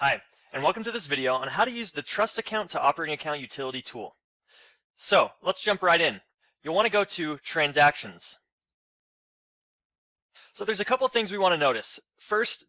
Hi, and welcome to this video on how to use the Trust Account to Operating Account Utility tool. So let's jump right in. You'll want to go to Transactions. So there's a couple of things we want to notice. First,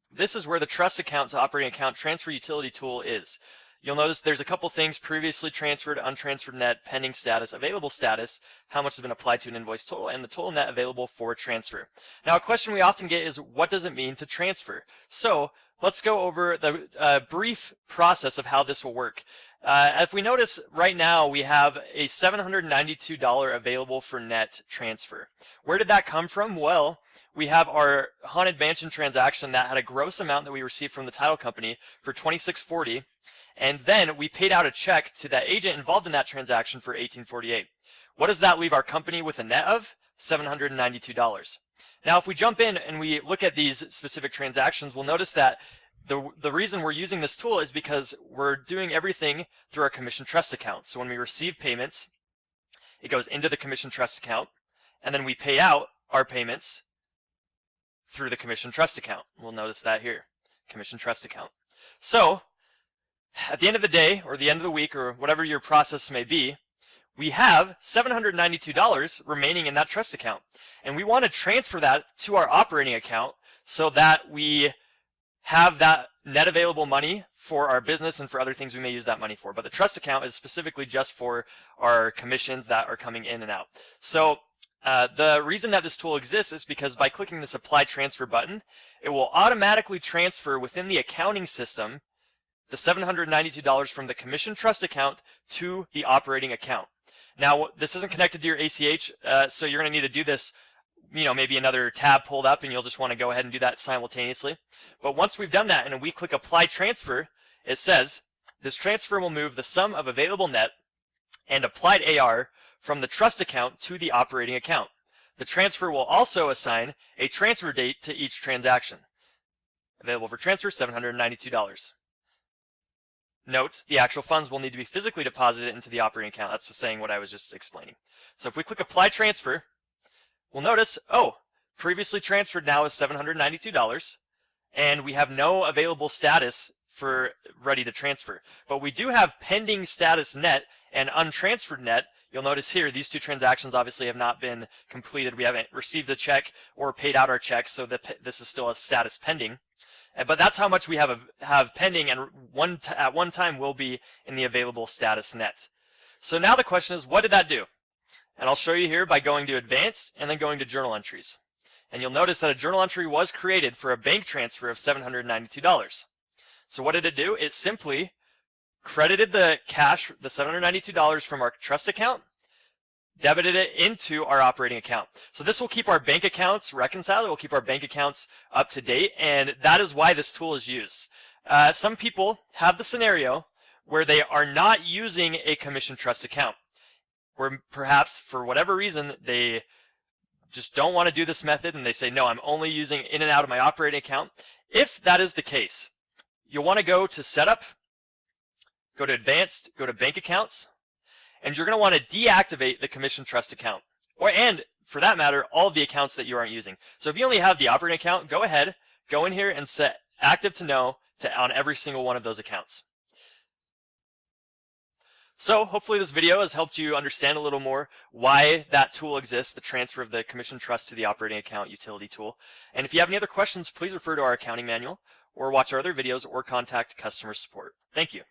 this is where the Trust Account to Operating Account Transfer Utility tool is. You'll notice there's a couple things: previously transferred, untransferred net, pending status, available status, how much has been applied to an invoice total, and the total net available for transfer. Now, a question we often get is, what does it mean to transfer? So let's go over the brief process of how this will work. If we notice right now, we have a $792 available for net transfer. Where did that come from? Well, we have our Haunted Mansion transaction that had a gross amount that we received from the title company for $2640. And then we paid out a check to that agent involved in that transaction for $1848. What does that leave our company with a net of? $792. Now, if we jump in and we look at these specific transactions, we'll notice that the reason we're using this tool is because we're doing everything through our commission trust account. So when we receive payments, it goes into the commission trust account, and then we pay out our payments through the commission trust account. We'll notice that here, commission trust account. So at the end of the day, or the end of the week, or whatever your process may be, we have $792 remaining in that trust account. And we want to transfer that to our operating account so that we have that net available money for our business and for other things we may use that money for. But the trust account is specifically just for our commissions that are coming in and out. So the reason that this tool exists is because by clicking this Apply Transfer button, it will automatically transfer within the accounting system the $792 from the commission trust account to the operating account. Now, this isn't connected to your ACH, so you're going to need to do this, maybe another tab pulled up, and you'll just want to go ahead and do that simultaneously. But once we've done that and we click Apply Transfer, it says, this transfer will move the sum of available net and applied AR from the trust account to the operating account. The transfer will also assign a transfer date to each transaction. Available for transfer, $792. Note, the actual funds will need to be physically deposited into the operating account. That's just saying what I was just explaining. So if we click Apply Transfer, we'll notice, previously transferred now is $792, and we have no available status for ready to transfer. But we do have pending status net and untransferred net. You'll notice here, these two transactions obviously have not been completed. We haven't received a check or paid out our check, so this is still a status pending. But that's how much we have pending, and at one time will be in the available status net. So now the question is, what did that do? And I'll show you here by going to Advanced and then going to Journal Entries. And you'll notice that a journal entry was created for a bank transfer of $792. So what did it do? It simply credited the cash, the $792 from our trust account, debited it into our operating account. So this will keep our bank accounts reconciled. It will keep our bank accounts up to date, and that is why this tool is used. Some people have the scenario where they are not using a commission trust account, where perhaps for whatever reason they just don't want to do this method, and they say, no, I'm only using in and out of my operating account. If that is the case, you'll want to go to Setup, go to Advanced, go to Bank Accounts, and you're going to want to deactivate the commission trust account, and for that matter, all of the accounts that you aren't using. So if you only have the operating account, go ahead, go in here and set Active to No on every single one of those accounts. So hopefully this video has helped you understand a little more why that tool exists, the transfer of the commission trust to the operating account utility tool. And if you have any other questions, please refer to our accounting manual, or watch our other videos, or contact customer support. Thank you.